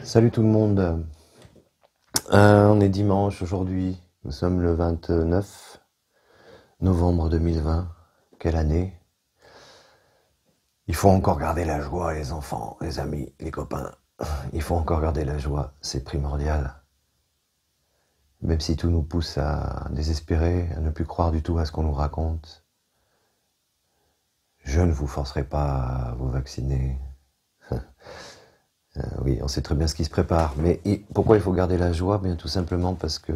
Salut tout le monde. On est dimanche aujourd'hui. Nous sommes le 29 novembre 2020. Quelle année. Il faut encore garder la joie, les enfants, les amis, les copains. Il faut encore garder la joie, c'est primordial. Même si tout nous pousse à désespérer, à ne plus croire du tout à ce qu'on nous raconte, je ne vous forcerai pas à vous vacciner. Oui, on sait très bien ce qui se prépare. Mais pourquoi il faut garder la joie? Bien tout simplement parce que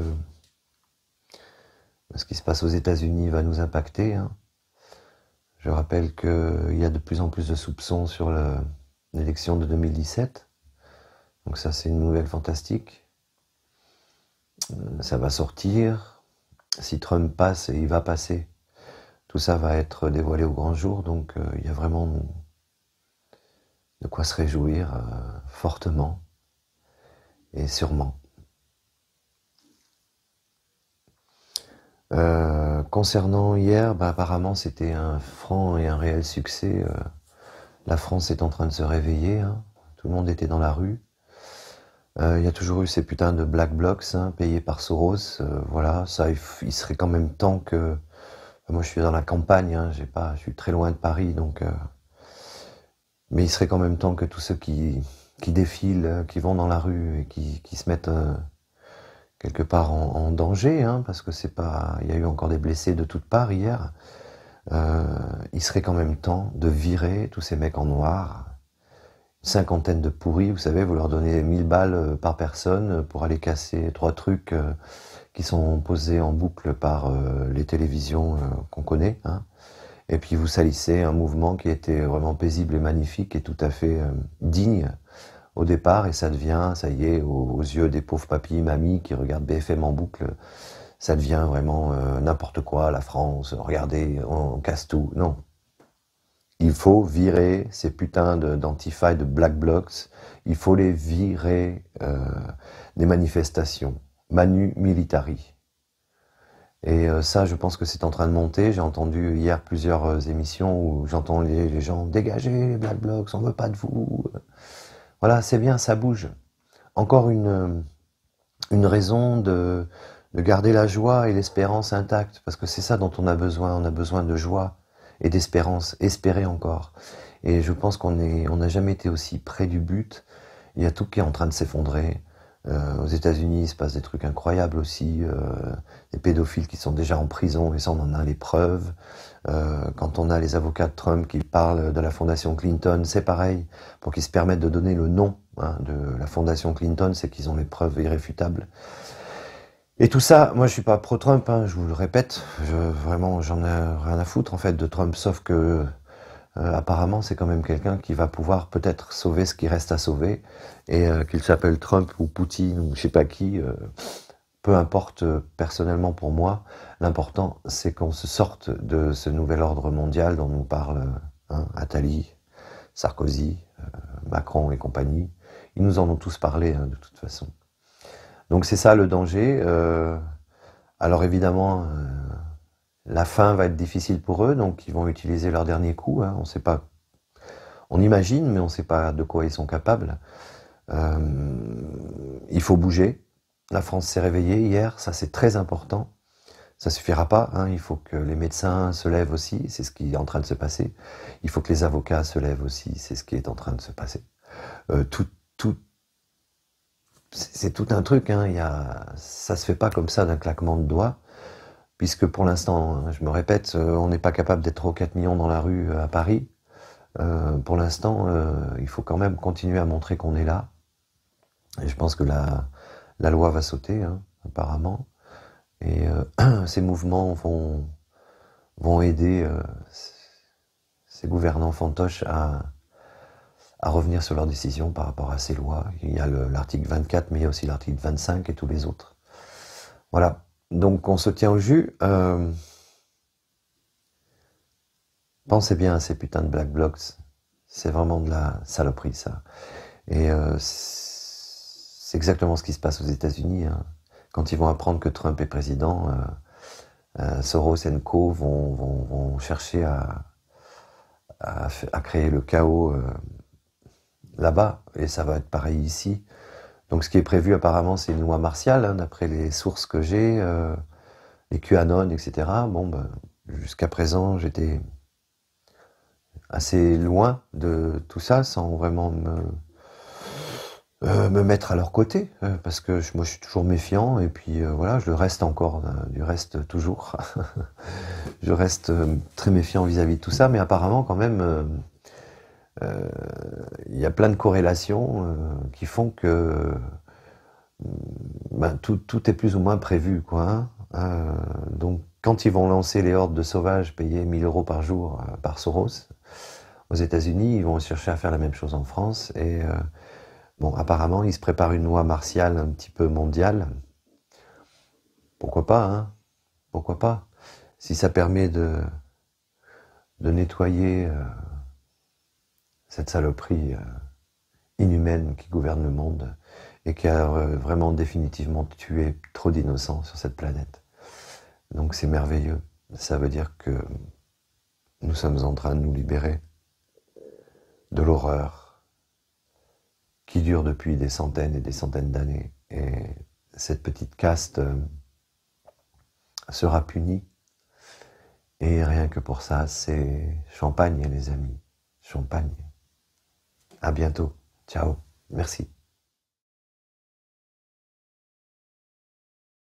ce qui se passe aux États-Unis va nous impacter, hein. Je rappelle qu'il y a de plus en plus de soupçons sur l'élection de 2017. Donc ça, c'est une nouvelle fantastique. Ça va sortir. Si Trump passe, et il va passer, tout ça va être dévoilé au grand jour. Donc il y a vraiment de quoi se réjouir fortement et sûrement. Concernant hier, apparemment c'était un franc et un réel succès. La France est en train de se réveiller, hein. Tout le monde était dans la rue. Il y a toujours eu ces putains de black blocs, hein, payés par Soros. Voilà, ça, il serait quand même temps que... Moi, je suis dans la campagne, hein, je suis très loin de Paris, donc... mais il serait quand même temps que tous ceux qui défilent, qui vont dans la rue et qui se mettent quelque part en danger, hein, parce que c'est pas... Il y a eu encore des blessés de toutes parts hier. Il serait quand même temps de virer tous ces mecs en noir, une cinquantaine de pourris, vous savez, vous leur donnez 1000 balles par personne pour aller casser 3 trucs qui sont posés en boucle par les télévisions qu'on connaît, hein. Et puis vous salissez un mouvement qui était vraiment paisible et magnifique et tout à fait digne au départ, et ça devient, ça y est, aux yeux des pauvres papis, mamies qui regardent BFM en boucle, ça devient vraiment n'importe quoi, la France, regardez, on casse tout. Non. Il faut virer ces putains d'Antifa et de Black Blocs, il faut les virer des manifestations, Manu Militari. Et ça, je pense que c'est en train de monter. J'ai entendu hier plusieurs émissions où j'entends les gens « Dégagez les Black Blocs, on veut pas de vous ». Voilà, c'est bien, ça bouge. Encore une raison de garder la joie et l'espérance intacte, parce que c'est ça dont on a besoin de joie et d'espérance, espérer encore. Et je pense qu'on n'a jamais été aussi près du but. Il y a tout qui est en train de s'effondrer. Aux États-Unis, il se passe des trucs incroyables aussi. Des pédophiles qui sont déjà en prison, et ça, on en a les preuves. Quand on a les avocats de Trump qui parlent de la fondation Clinton, c'est pareil. Pour qu'ils se permettent de donner le nom, hein, de la fondation Clinton, c'est qu'ils ont les preuves irréfutables. Et tout ça, moi je suis pas pro-Trump, hein, je vous le répète, vraiment j'en ai rien à foutre en fait de Trump, sauf que apparemment c'est quand même quelqu'un qui va pouvoir peut-être sauver ce qui reste à sauver, et qu'il s'appelle Trump ou Poutine ou je sais pas qui, peu importe personnellement pour moi, l'important c'est qu'on se sorte de ce nouvel ordre mondial dont nous parle Attali, Sarkozy, Macron et compagnie. Ils nous en ont tous parlé, hein, de toute façon. Donc c'est ça le danger. Alors évidemment, la fin va être difficile pour eux, donc ils vont utiliser leur dernier coup, hein. On sait pas, on imagine, mais on ne sait pas de quoi ils sont capables. Il faut bouger. La France s'est réveillée hier, ça c'est très important. Ça suffira pas, hein. Il faut que les médecins se lèvent aussi, c'est ce qui est en train de se passer. Il faut que les avocats se lèvent aussi, c'est ce qui est en train de se passer. C'est tout un truc, hein. Ça se fait pas comme ça d'un claquement de doigts, puisque pour l'instant, hein, je me répète, on n'est pas capable d'être 3 ou 4 millions dans la rue à Paris. Pour l'instant, il faut quand même continuer à montrer qu'on est là. Et je pense que la loi va sauter, hein, apparemment. Et ces mouvements vont aider ces gouvernants fantoches à revenir sur leurs décisions par rapport à ces lois. Il y a l'article 24, mais il y a aussi l'article 25 et tous les autres. Voilà. Donc on se tient au jus. Pensez bien à ces putains de Black Blocs. C'est vraiment de la saloperie, ça. Et c'est exactement ce qui se passe aux États-Unis, hein. Quand ils vont apprendre que Trump est président, Soros et Co vont chercher à créer le chaos là-bas, et ça va être pareil ici. Donc ce qui est prévu apparemment, c'est une loi martiale, hein, d'après les sources que j'ai, les QAnon, etc. Bon, ben, jusqu'à présent, j'étais assez loin de tout ça, sans vraiment me mettre à leur côté, parce que moi je suis toujours méfiant, et puis voilà, je le reste encore, du reste toujours. Je reste très méfiant vis-à-vis de tout ça, mais apparemment quand même, il y a plein de corrélations qui font que ben, tout est plus ou moins prévu, quoi. Hein. Donc quand ils vont lancer les hordes de sauvages payés 1 000 € par jour par Soros aux États-Unis, ils vont chercher à faire la même chose en France. Et bon, apparemment, ils se préparent une loi martiale un petit peu mondiale. Pourquoi pas, hein? Pourquoi pas? Si ça permet de nettoyer cette saloperie inhumaine qui gouverne le monde et qui a vraiment définitivement tué trop d'innocents sur cette planète. Donc c'est merveilleux. Ça veut dire que nous sommes en train de nous libérer de l'horreur qui dure depuis des centaines et des centaines d'années. Et cette petite caste sera punie. Et rien que pour ça, c'est champagne, les amis. Champagne. À bientôt. Ciao. Merci.